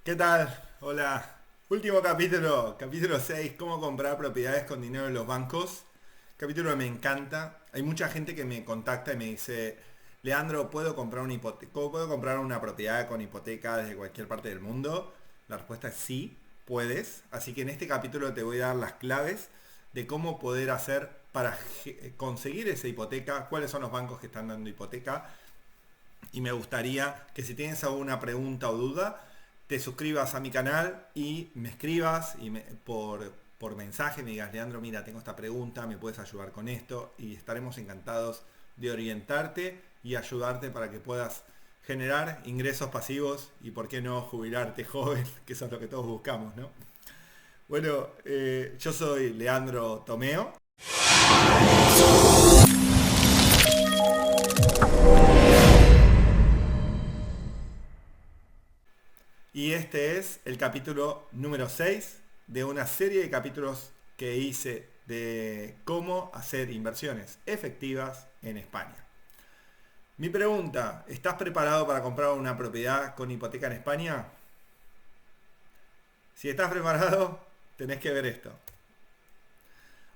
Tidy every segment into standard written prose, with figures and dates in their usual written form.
¿Qué tal? Hola. Último capítulo, capítulo 6, cómo comprar propiedades con dinero en los bancos. Capítulo que me encanta. Hay mucha gente que me contacta y me dice, Leandro, ¿puedo comprar una hipoteca? ¿Puedo comprar una propiedad con hipoteca desde cualquier parte del mundo? La respuesta es sí, puedes. Así que en este capítulo te voy a dar las claves de cómo poder hacer para conseguir esa hipoteca, cuáles son los bancos que están dando hipoteca, y me gustaría que si tienes alguna pregunta o duda, te suscribas a mi canal y me escribas por mensaje, me digas, Leandro, mira, tengo esta pregunta, me puedes ayudar con esto y estaremos encantados de orientarte y ayudarte para que puedas generar ingresos pasivos y, por qué no, jubilarte joven, que eso es lo que todos buscamos, ¿no? Bueno, yo soy Leandro Tomeo. Y este es el capítulo número 6 de una serie de capítulos que hice de cómo hacer inversiones efectivas en España. Mi pregunta, ¿estás preparado para comprar una propiedad con hipoteca en España? Si estás preparado, tenés que ver esto.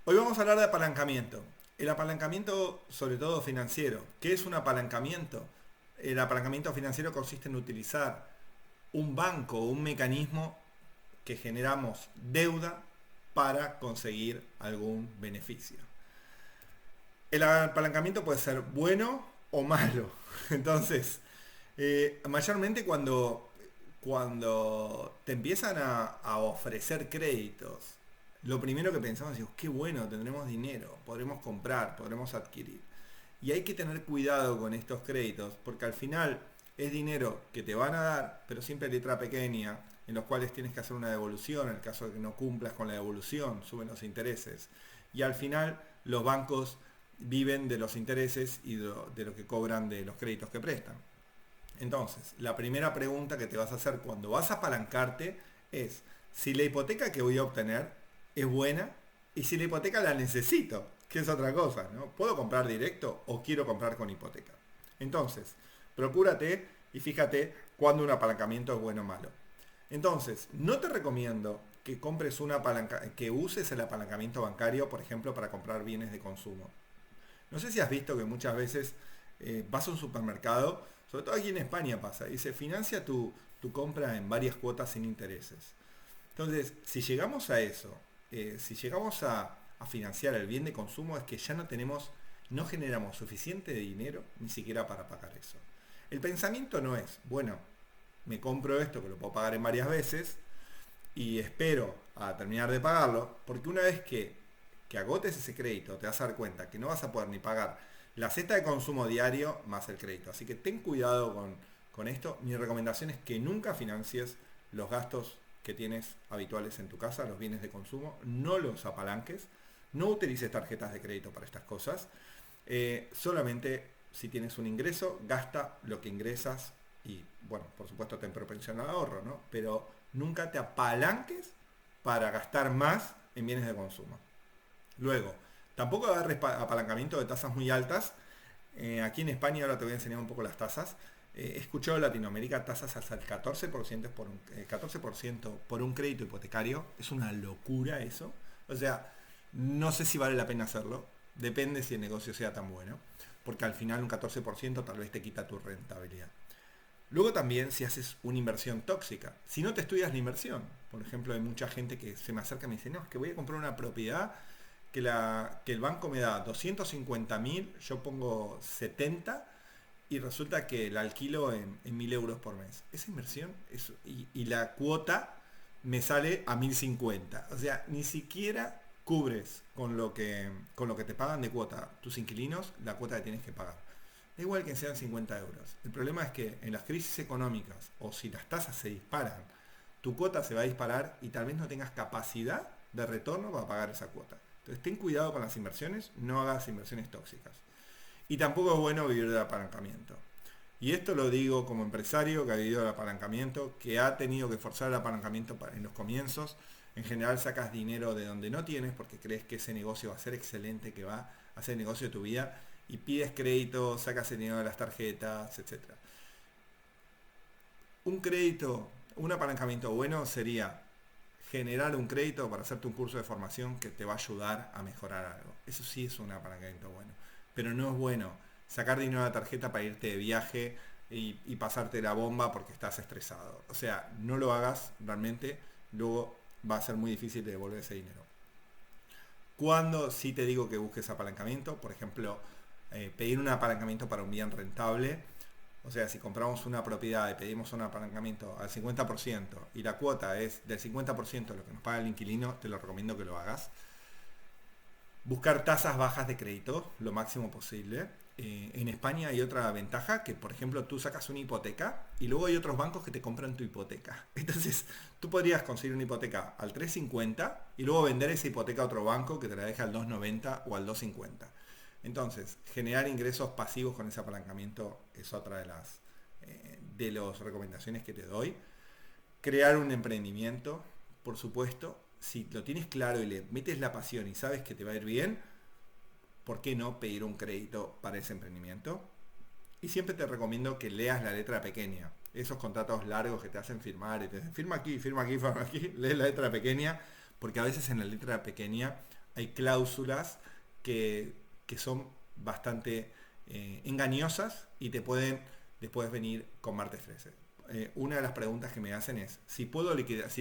Hoy vamos a hablar de apalancamiento. El apalancamiento, sobre todo financiero. ¿Qué es un apalancamiento? El apalancamiento financiero consiste en utilizar un banco o un mecanismo que generamos deuda para conseguir algún beneficio. El apalancamiento puede ser bueno o malo. Entonces, mayormente cuando te empiezan a ofrecer créditos, lo primero que pensamos es, qué bueno, tendremos dinero, podremos comprar, podremos adquirir. Y hay que tener cuidado con estos créditos, porque al final es dinero que te van a dar, pero siempre letra pequeña, en los cuales tienes que hacer una devolución. En el caso de que no cumplas con la devolución, suben los intereses. Y al final los bancos viven de los intereses y de lo que cobran de los créditos que prestan. Entonces, la primera pregunta que te vas a hacer cuando vas a apalancarte es si la hipoteca que voy a obtener es buena y si la hipoteca la necesito, que es otra cosa, ¿no? ¿Puedo comprar directo o quiero comprar con hipoteca? Entonces, procúrate y fíjate cuando un apalancamiento es bueno o malo. Entonces, no te recomiendo que compres que uses el apalancamiento bancario, por ejemplo, para comprar bienes de consumo. No sé si has visto que muchas veces vas a un supermercado, sobre todo aquí en España pasa, y se financia tu compra en varias cuotas sin intereses. Entonces, si llegamos a eso, si llegamos a financiar el bien de consumo, es que ya no generamos suficiente dinero ni siquiera para pagar eso. El pensamiento no es, bueno, me compro esto que lo puedo pagar en varias veces y espero a terminar de pagarlo, porque una vez que agotes ese crédito, te vas a dar cuenta que no vas a poder ni pagar la cesta de consumo diario más el crédito. Así que ten cuidado con esto. Mi recomendación es que nunca financies los gastos que tienes habituales en tu casa, los bienes de consumo, no los apalanques, no utilices tarjetas de crédito para estas cosas. Solamente si tienes un ingreso, gasta lo que ingresas y, bueno, por supuesto ten propensión al ahorro, ¿no? Pero nunca te apalanques para gastar más en bienes de consumo. Luego, tampoco agarres apalancamiento de tasas muy altas. Aquí en España, ahora te voy a enseñar un poco las tasas. He escuchado en Latinoamérica tasas hasta el 14% 14% por un crédito hipotecario. Es una locura eso. O sea, no sé si vale la pena hacerlo. Depende si el negocio sea tan bueno. Porque al final un 14% tal vez te quita tu rentabilidad. Luego también si haces una inversión tóxica. Si no te estudias la inversión. Por ejemplo, hay mucha gente que se me acerca y me dice, no, es que voy a comprar una propiedad que el banco me da 250.000, yo pongo 70 y resulta que la alquilo en 1.000 euros por mes. Esa inversión y la cuota me sale a 1.050. O sea, ni siquiera cubres con lo que te pagan de cuota tus inquilinos la cuota que tienes que pagar. Da igual que sean 50 euros. El problema es que en las crisis económicas o si las tasas se disparan, tu cuota se va a disparar y tal vez no tengas capacidad de retorno para pagar esa cuota. Entonces ten cuidado con las inversiones, no hagas inversiones tóxicas. Y tampoco es bueno vivir del apalancamiento. Y esto lo digo como empresario que ha vivido del apalancamiento, que ha tenido que forzar el apalancamiento en los comienzos. En general sacas dinero de donde no tienes porque crees que ese negocio va a ser excelente, que va a ser el negocio de tu vida, y pides crédito, sacas el dinero de las tarjetas, etcétera. Un crédito Un apalancamiento bueno sería generar un crédito para hacerte un curso de formación que te va a ayudar a mejorar algo. Eso sí es un apalancamiento bueno. Pero no es bueno sacar dinero de la tarjeta para irte de viaje y pasarte la bomba porque estás estresado. O sea, no lo hagas realmente, luego va a ser muy difícil de devolver ese dinero. Cuando sí te digo que busques apalancamiento, por ejemplo, pedir un apalancamiento para un bien rentable, o sea, si compramos una propiedad y pedimos un apalancamiento al 50% y la cuota es del 50% de lo que nos paga el inquilino, te lo recomiendo que lo hagas. Buscar tasas bajas de crédito, lo máximo posible. En España hay otra ventaja, que por ejemplo tú sacas una hipoteca y luego hay otros bancos que te compran tu hipoteca. Entonces tú podrías conseguir una hipoteca al 3,50 y luego vender esa hipoteca a otro banco que te la deja al 2,90 o al 2,50. Entonces, generar ingresos pasivos con ese apalancamiento es otra de las recomendaciones que te doy. Crear un emprendimiento, por supuesto. Si lo tienes claro y le metes la pasión y sabes que te va a ir bien, ¿por qué no pedir un crédito para ese emprendimiento? Y siempre te recomiendo que leas la letra pequeña. Esos contratos largos que te hacen firmar y te dicen firma aquí, firma aquí, firma aquí, lees la letra pequeña, porque a veces en la letra pequeña hay cláusulas que son bastante engañosas y te pueden después venir con martes 13. Una de las preguntas que me hacen es, si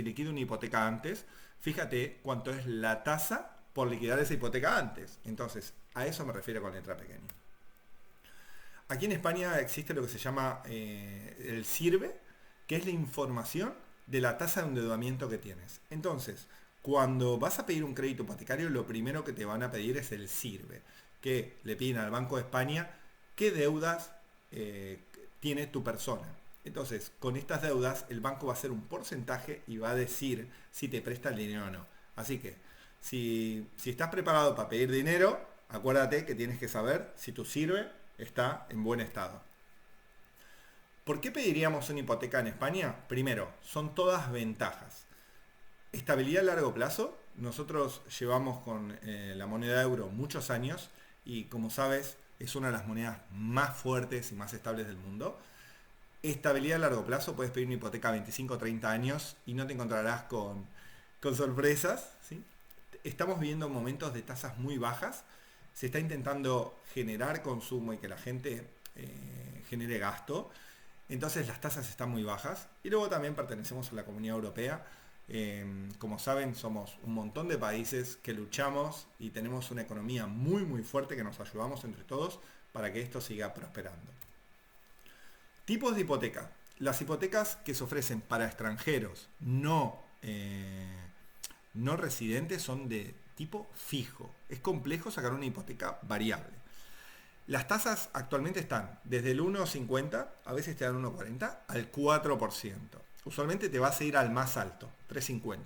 liquido una hipoteca antes, fíjate cuánto es la tasa por liquidar esa hipoteca antes. Entonces, a eso me refiero con letra pequeña. Aquí en España existe lo que se llama el SIRVE, que es la información de la tasa de endeudamiento que tienes. Entonces, cuando vas a pedir un crédito hipotecario, lo primero que te van a pedir es el SIRVE, que le piden al Banco de España qué deudas tiene tu persona. Entonces, con estas deudas, el banco va a hacer un porcentaje y va a decir si te presta el dinero o no. Así que, si estás preparado para pedir dinero, acuérdate que tienes que saber si tu SIRVE está en buen estado. ¿Por qué pediríamos una hipoteca en España? Primero, son todas ventajas. Estabilidad a largo plazo. Nosotros llevamos con la moneda euro muchos años y como sabes es una de las monedas más fuertes y más estables del mundo. Estabilidad a largo plazo, puedes pedir una hipoteca a 25 o 30 años y no te encontrarás con sorpresas, ¿sí? Estamos viviendo momentos de tasas muy bajas, se está intentando generar consumo y que la gente genere gasto, entonces las tasas están muy bajas y luego también pertenecemos a la Comunidad Europea. Como saben, somos un montón de países que luchamos y tenemos una economía muy muy fuerte que nos ayudamos entre todos para que esto siga prosperando. Tipos de hipoteca. Las hipotecas que se ofrecen para extranjeros no residentes son de tipo fijo. Es complejo sacar una hipoteca variable. Las tasas actualmente están desde el 1,50, a veces te dan 1,40, al 4%. Usualmente te vas a ir al más alto, 3,50.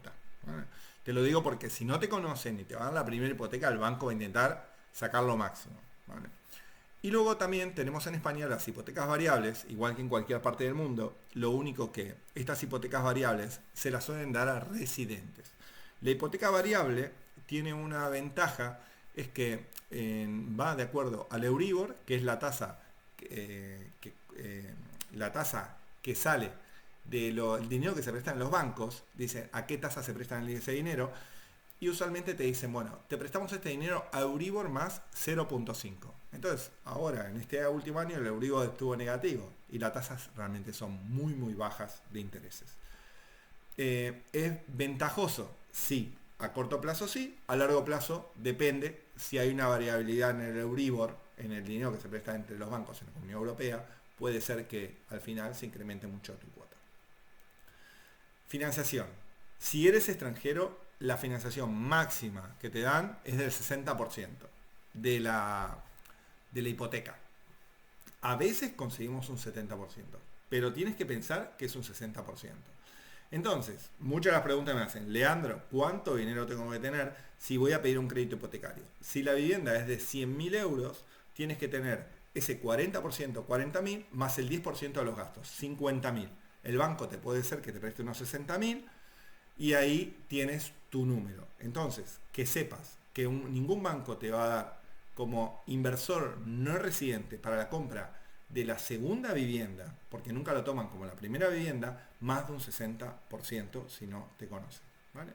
¿Vale? Te lo digo porque si no te conocen y te van a la primera hipoteca, el banco va a intentar sacar lo máximo. ¿Vale? Y luego también tenemos en España las hipotecas variables, igual que en cualquier parte del mundo, lo único que estas hipotecas variables se las suelen dar a residentes. La hipoteca variable tiene una ventaja, es que va de acuerdo al Euribor, que es la tasa que sale del dinero que se presta en los bancos, dice a qué tasa se prestan ese dinero, y usualmente te dicen, bueno, te prestamos este dinero a Euribor más 0,5. Entonces, ahora, en este último año, el Euribor estuvo negativo y las tasas realmente son muy, muy bajas de intereses. ¿Es ventajoso? Sí. A corto plazo sí, a largo plazo depende. Si hay una variabilidad en el Euribor, en el dinero que se presta entre los bancos en la Comunidad Europea, puede ser que al final se incremente mucho tu cuota. Financiación. Si eres extranjero, la financiación máxima que te dan es del 60% de la hipoteca. A veces conseguimos un 70%, pero tienes que pensar que es un 60%. Entonces, muchas de las preguntas me hacen, Leandro, ¿cuánto dinero tengo que tener si voy a pedir un crédito hipotecario? Si la vivienda es de 100.000 euros, tienes que tener ese 40%, 40.000, más el 10% de los gastos, 50.000. El banco te puede ser que te preste unos 60.000 y ahí tienes tu número. Entonces, que sepas que ningún banco te va a dar como inversor no residente para la compra de la segunda vivienda, porque nunca lo toman como la primera vivienda, más de un 60% si no te conocen. ¿Vale?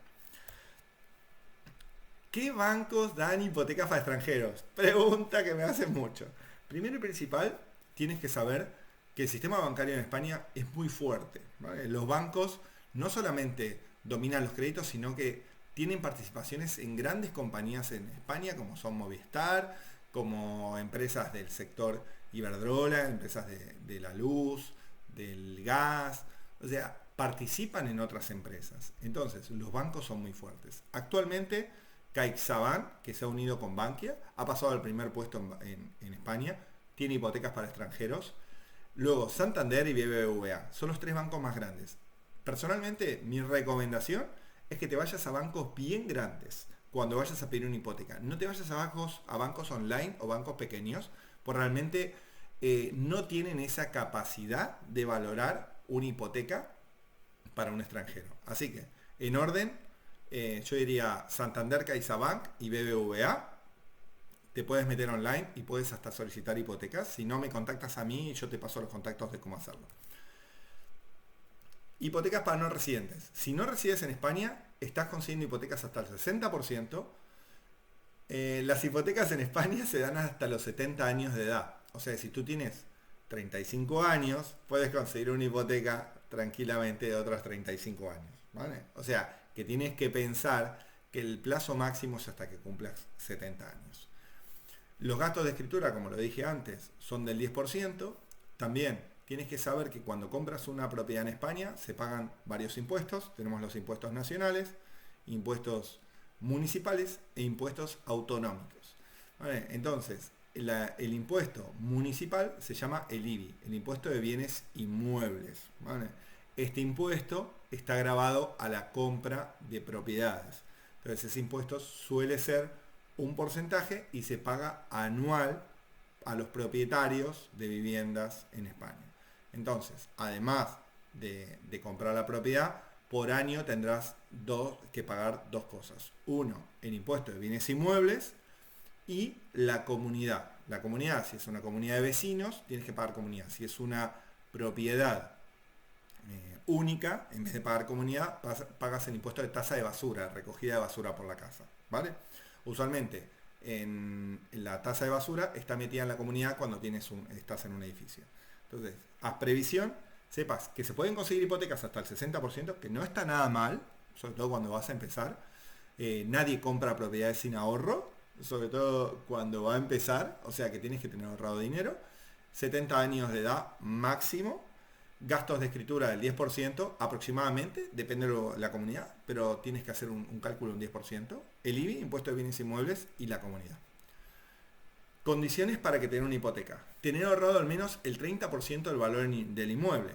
¿Qué bancos dan hipotecas para extranjeros? Pregunta que me hacen mucho. Primero y principal, tienes que saber que el sistema bancario en España es muy fuerte. ¿Vale? Los bancos no solamente dominan los créditos, sino que tienen participaciones en grandes compañías en España, como son Movistar, como empresas del sector Iberdrola, empresas de la luz, del gas. O sea, participan en otras empresas. Entonces, los bancos son muy fuertes. Actualmente, CaixaBank, que se ha unido con Bankia, ha pasado al primer puesto en España, tiene hipotecas para extranjeros. Luego Santander y BBVA, son los 3 bancos más grandes. Personalmente, mi recomendación es que te vayas a bancos bien grandes cuando vayas a pedir una hipoteca. No te vayas a bancos online o bancos pequeños, porque realmente no tienen esa capacidad de valorar una hipoteca para un extranjero. Así que, en orden, yo diría Santander, CaixaBank y BBVA. Te puedes meter online y puedes hasta solicitar hipotecas. Si no, me contactas a mí y yo te paso los contactos de cómo hacerlo. Hipotecas para no residentes. Si no resides en España, estás consiguiendo hipotecas hasta el 60%. Las hipotecas en España se dan hasta los 70 años de edad. O sea, si tú tienes 35 años, puedes conseguir una hipoteca tranquilamente de otros 35 años. ¿Vale? O sea, que tienes que pensar que el plazo máximo es hasta que cumplas 70 años. Los gastos de escritura, como lo dije antes, son del 10%. También tienes que saber que cuando compras una propiedad en España se pagan varios impuestos. Tenemos los impuestos nacionales, impuestos municipales e impuestos autonómicos. ¿Vale? Entonces, el impuesto municipal se llama el IBI, el impuesto de bienes inmuebles. ¿Vale? Este impuesto está grabado a la compra de propiedades. Entonces, ese impuesto suele ser un porcentaje y se paga anual a los propietarios de viviendas en España. Entonces, además de comprar la propiedad, por año tendrás que pagar 2 cosas. Uno, el impuesto de bienes inmuebles y la comunidad. La comunidad, si es una comunidad de vecinos, tienes que pagar comunidad. Si es una propiedad única, en vez de pagar comunidad, pagas el impuesto de tasa de basura, recogida de basura por la casa. ¿Vale? Usualmente en la tasa de basura está metida en la comunidad cuando estás en un edificio. Entonces, haz previsión, sepas que se pueden conseguir hipotecas hasta el 60%, que no está nada mal, sobre todo cuando vas a empezar. Nadie compra propiedades sin ahorro, sobre todo cuando va a empezar, o sea que tienes que tener ahorrado dinero. 70 años de edad máximo. Gastos de escritura del 10% aproximadamente, depende de la comunidad, pero tienes que hacer un cálculo de un 10%. El IBI, impuesto de bienes inmuebles, y la comunidad. Condiciones para que tenga una hipoteca. Tener ahorrado al menos el 30% del valor del inmueble.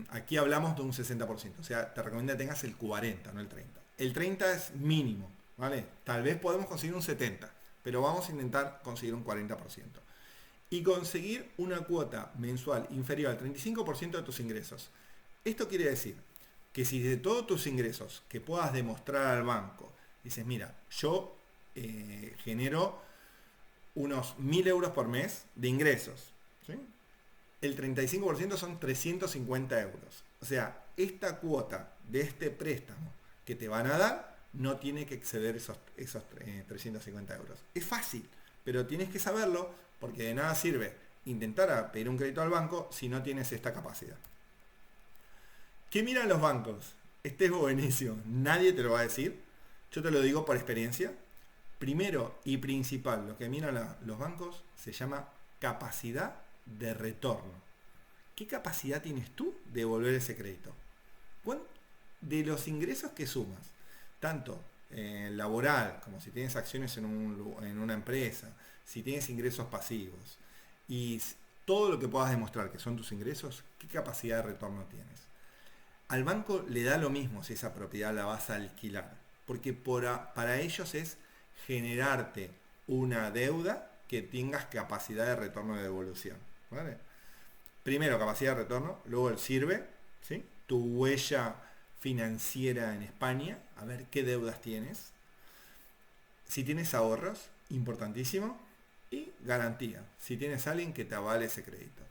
Aquí hablamos de un 60%, o sea, te recomiendo que tengas el 40%, no el 30%. El 30% es mínimo, ¿vale? Tal vez podemos conseguir un 70%, pero vamos a intentar conseguir un 40%. Y conseguir una cuota mensual inferior al 35% de tus ingresos. Esto quiere decir que si de todos tus ingresos que puedas demostrar al banco, dices, mira, yo genero unos 1.000 euros por mes de ingresos, ¿sí? El 35% son 350 euros. O sea, esta cuota de este préstamo que te van a dar no tiene que exceder esos 350 euros. Es fácil, pero tienes que saberlo, porque de nada sirve intentar pedir un crédito al banco si no tienes esta capacidad. ¿Qué miran los bancos? Este es buenísimo, nadie te lo va a decir. Yo te lo digo por experiencia. Primero y principal, lo que miran los bancos se llama capacidad de retorno. ¿Qué capacidad tienes tú de devolver ese crédito? De los ingresos que sumas, tanto laboral, como si tienes acciones en una empresa, si tienes ingresos pasivos y todo lo que puedas demostrar que son tus ingresos, ¿qué capacidad de retorno tienes? Al banco le da lo mismo si esa propiedad la vas a alquilar, porque para ellos es generarte una deuda que tengas capacidad de retorno de devolución, ¿vale? Primero capacidad de retorno, luego el sirve, ¿sí? Tu huella financiera en España, a ver qué deudas tienes. Si tienes ahorros, importantísimo. y garantía, si tienes a alguien que te avale ese crédito.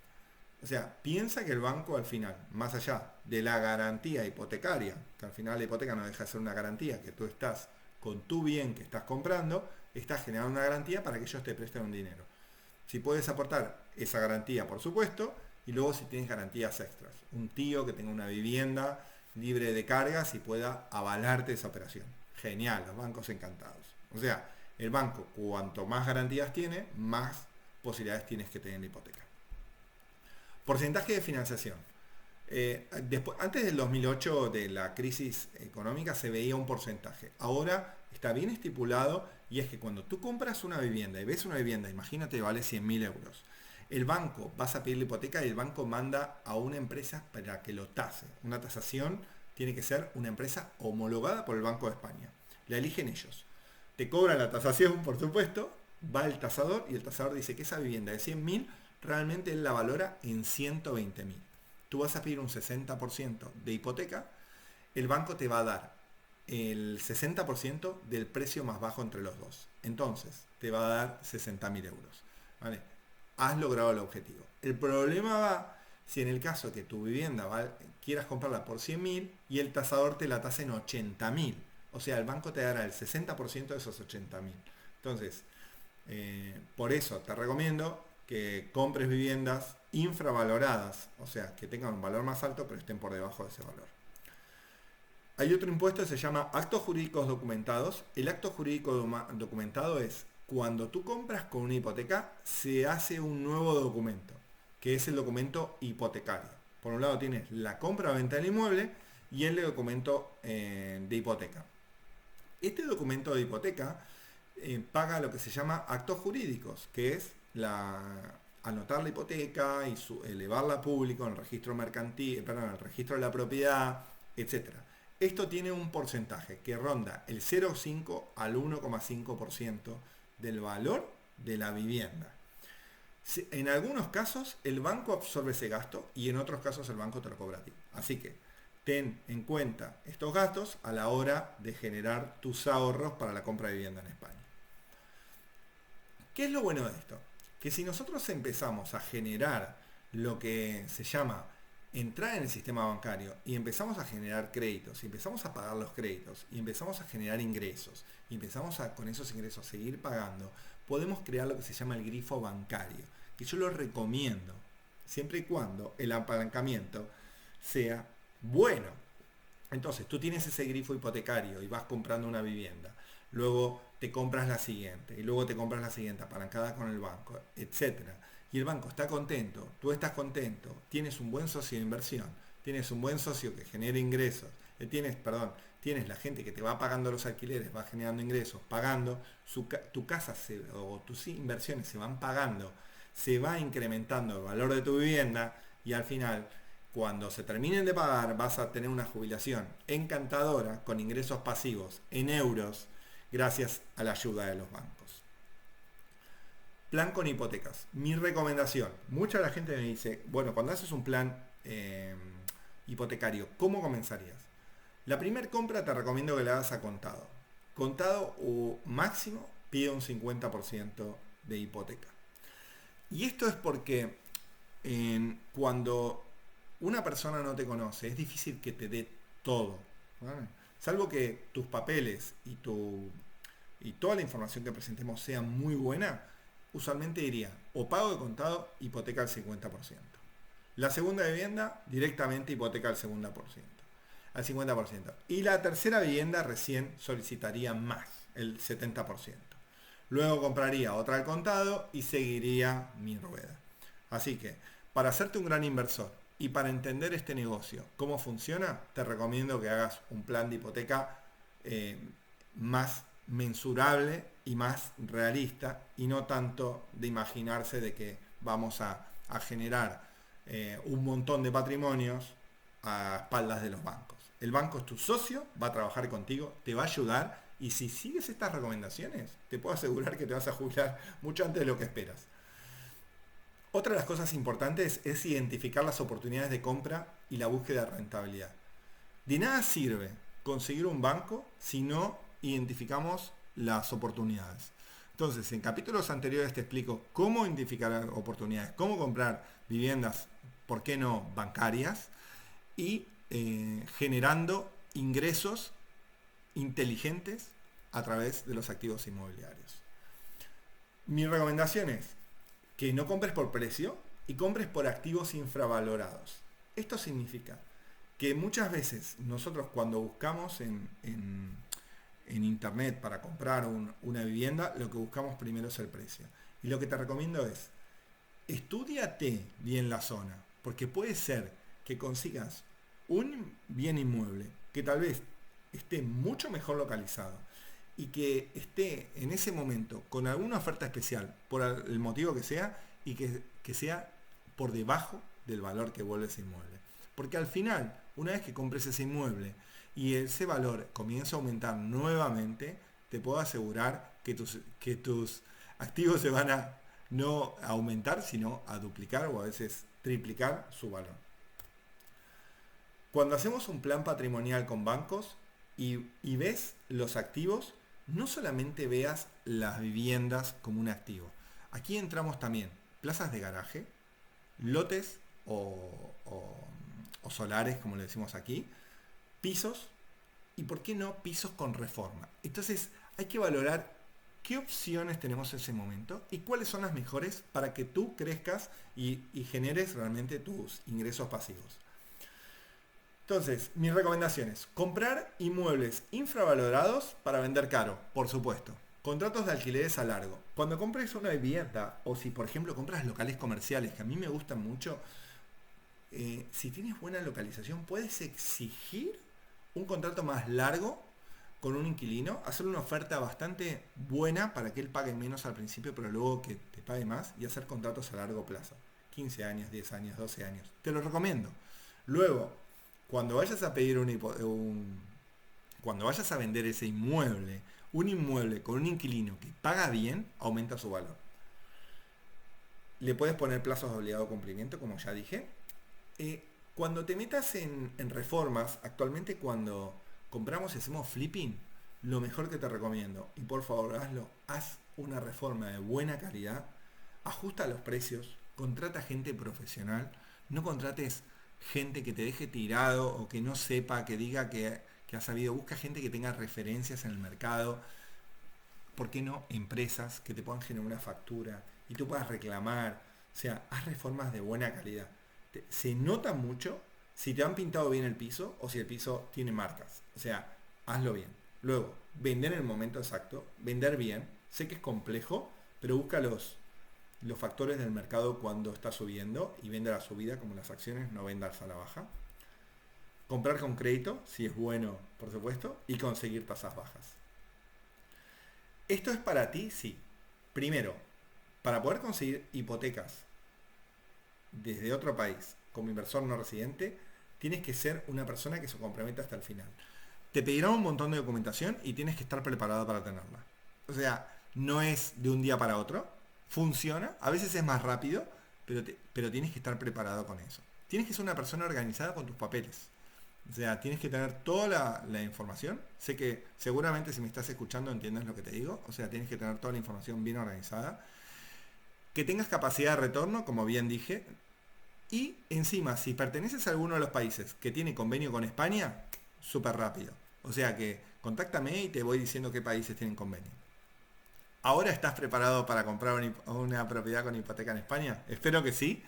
O sea, piensa que el banco al final, más allá de la garantía hipotecaria, que al final la hipoteca no deja de ser una garantía, que tú estás con tu bien que estás comprando, estás generando una garantía para que ellos te presten un dinero. Si puedes aportar esa garantía, por supuesto, y luego si tienes garantías extras. Un tío que tenga una vivienda libre de cargas y pueda avalarte esa operación. Genial, los bancos encantados. O sea, el banco, cuanto más garantías tiene, más posibilidades tienes que tener en la hipoteca. Porcentaje de financiación. Antes del 2008, de la crisis económica, se veía un porcentaje. Ahora está bien estipulado, y es que cuando tú compras una vivienda y ves una vivienda, imagínate, vale 100.000 euros. El banco, vas a pedir la hipoteca y el banco manda a una empresa para que lo tase. Una tasación tiene que ser una empresa homologada por el Banco de España. La eligen ellos. Te cobran la tasación, por supuesto, va el tasador y el tasador dice que esa vivienda de 100.000 realmente él la valora en 120.000. Tú vas a pedir un 60% de hipoteca, el banco te va a dar el 60% del precio más bajo entre los dos. Entonces, te va a dar 60.000 euros. ¿Vale? Has logrado el objetivo. El problema va si en el caso que tu vivienda quieras comprarla por 100.000 y el tasador te la tasa en 80.000. O sea, el banco te dará el 60% de esos 80.000. Entonces, por eso te recomiendo que compres viviendas infravaloradas, o sea, que tengan un valor más alto pero estén por debajo de ese valor. Hay otro impuesto que se llama actos jurídicos documentados. El acto jurídico documentado es cuando tú compras con una hipoteca, se hace un nuevo documento, que es el documento hipotecario. Por un lado tienes la compra o venta del inmueble y el documento de hipoteca. Este documento de hipoteca paga lo que se llama actos jurídicos, que es anotar la hipoteca y elevarla a público en el registro mercantil, en el registro de la propiedad, etc. Esto tiene un porcentaje que ronda el 0,5 al 1,5% del valor de la vivienda. En algunos casos el banco absorbe ese gasto y en otros casos el banco te lo cobra a ti. Así que ten en cuenta estos gastos a la hora de generar tus ahorros para la compra de vivienda en España. ¿Qué es lo bueno de esto? Que si nosotros empezamos a generar lo que se llama entrar en el sistema bancario y empezamos a generar créditos, y empezamos a pagar los créditos, y empezamos a generar ingresos, y empezamos con esos ingresos a seguir pagando, podemos crear lo que se llama el grifo bancario, que yo lo recomiendo, siempre y cuando el apalancamiento sea bueno. Entonces, tú tienes ese grifo hipotecario y vas comprando una vivienda, luego te compras la siguiente, y luego te compras la siguiente apalancada con el banco, etcétera. Y el banco está contento, tú estás contento, tienes un buen socio de inversión, tienes un buen socio que genera ingresos, tienes la gente que te va pagando los alquileres, va generando ingresos, pagando, tu casa o tus inversiones se van pagando, se va incrementando el valor de tu vivienda y al final, cuando se terminen de pagar, vas a tener una jubilación encantadora con ingresos pasivos en euros gracias a la ayuda de los bancos. Plan con hipotecas. Mi recomendación. Mucha de la gente me dice, bueno, cuando haces un plan hipotecario, ¿cómo comenzarías? La primera compra te recomiendo que la hagas a contado. Contado o máximo pide un 50% de hipoteca. Y esto es porque cuando una persona no te conoce, es difícil que te dé todo, ¿vale? Salvo que tus papeles y toda la información que presentemos sea muy buena, usualmente diría, o pago de contado, hipoteca al 50%. La segunda vivienda, directamente hipoteca al 50%. Y la tercera vivienda recién solicitaría más, el 70%. Luego compraría otra al contado y seguiría mi rueda. Así que, para hacerte un gran inversor y para entender este negocio, cómo funciona, te recomiendo que hagas un plan de hipoteca más mensurable y más realista y no tanto de imaginarse de que vamos a generar un montón de patrimonios a espaldas de los bancos. El banco es tu socio, va a trabajar contigo, te va a ayudar y si sigues estas recomendaciones te puedo asegurar que te vas a jubilar mucho antes de lo que esperas. Otra de las cosas importantes es identificar las oportunidades de compra y la búsqueda de rentabilidad. De nada sirve conseguir un banco si no identificamos las oportunidades. Entonces, en capítulos anteriores te explico cómo identificar oportunidades, cómo comprar viviendas, ¿por qué no bancarias? Y generando ingresos inteligentes a través de los activos inmobiliarios. Mi recomendación es que no compres por precio y compres por activos infravalorados. Esto significa que muchas veces nosotros cuando buscamos en internet para comprar una vivienda, lo que buscamos primero es el precio. Y lo que te recomiendo es, estúdiate bien la zona, porque puede ser que consigas un bien inmueble que tal vez esté mucho mejor localizado y que esté en ese momento con alguna oferta especial, por el motivo que sea, y que sea por debajo del valor que vuelve ese inmueble. Porque al final, una vez que compres ese inmueble y ese valor comienza a aumentar nuevamente, te puedo asegurar que tus activos se van a no a aumentar, sino a duplicar o a veces triplicar su valor. Cuando hacemos un plan patrimonial con bancos y ves los activos, no solamente veas las viviendas como un activo. Aquí entramos también plazas de garaje, lotes o solares, como le decimos aquí, pisos y, ¿por qué no, pisos con reforma? Entonces hay que valorar qué opciones tenemos en ese momento y cuáles son las mejores para que tú crezcas y generes realmente tus ingresos pasivos. Entonces, mis recomendaciones: comprar inmuebles infravalorados para vender caro, por supuesto. Contratos de alquileres a largo. Cuando compres una vivienda, o si por ejemplo compras locales comerciales, que a mí me gustan mucho, si tienes buena localización, puedes exigir un contrato más largo con un inquilino, hacer una oferta bastante buena para que él pague menos al principio, pero luego que te pague más, y hacer contratos a largo plazo. 15 años, 10 años, 12 años. Te lo recomiendo. Luego, cuando vayas a pedir cuando vayas a vender ese inmueble, un inmueble con un inquilino que paga bien, aumenta su valor. Le puedes poner plazos de obligado cumplimiento, como ya dije. Cuando te metas en reformas, actualmente cuando compramos y hacemos flipping, lo mejor que te recomiendo, y por favor hazlo, haz una reforma de buena calidad, ajusta los precios, contrata gente profesional, no contrates gente que te deje tirado o que no sepa, que diga que ha sabido. Busca gente que tenga referencias en el mercado. ¿Por qué no empresas que te puedan generar una factura y tú puedas reclamar? O sea, haz reformas de buena calidad. Se nota mucho si te han pintado bien el piso o si el piso tiene marcas. O sea, hazlo bien. Luego, vender en el momento exacto, vender bien. Sé que es complejo, pero busca los factores del mercado cuando está subiendo y vende a la subida, como las acciones, no vendas a la baja. Comprar con crédito, si es bueno, por supuesto, y conseguir tasas bajas. ¿Esto es para ti? Sí. Primero, para poder conseguir hipotecas desde otro país como inversor no residente, tienes que ser una persona que se comprometa hasta el final. Te pedirán un montón de documentación y tienes que estar preparado para tenerla. O sea, no es de un día para otro. Funciona, a veces es más rápido, pero tienes que estar preparado con eso. Tienes que ser una persona organizada con tus papeles. O sea, tienes que tener toda la información. Sé que seguramente si me estás escuchando entiendes lo que te digo. O sea, tienes que tener toda la información bien organizada. Que tengas capacidad de retorno, como bien dije. Y encima, si perteneces a alguno de los países que tiene convenio con España, súper rápido. O sea que contáctame y te voy diciendo qué países tienen convenio. ¿Ahora estás preparado para comprar una propiedad con hipoteca en España? Espero que sí,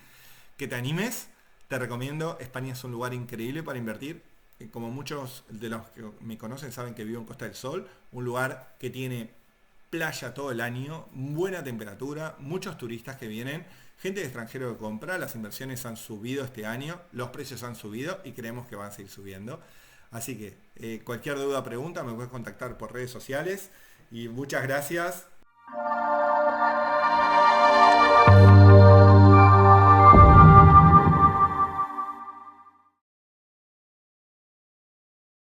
que te animes. Te recomiendo, España es un lugar increíble para invertir. Como muchos de los que me conocen saben que vivo en Costa del Sol, un lugar que tiene playa todo el año, buena temperatura, muchos turistas que vienen, gente de extranjero que compra, las inversiones han subido este año, los precios han subido y creemos que van a seguir subiendo. Así que cualquier duda o pregunta me puedes contactar por redes sociales y muchas gracias.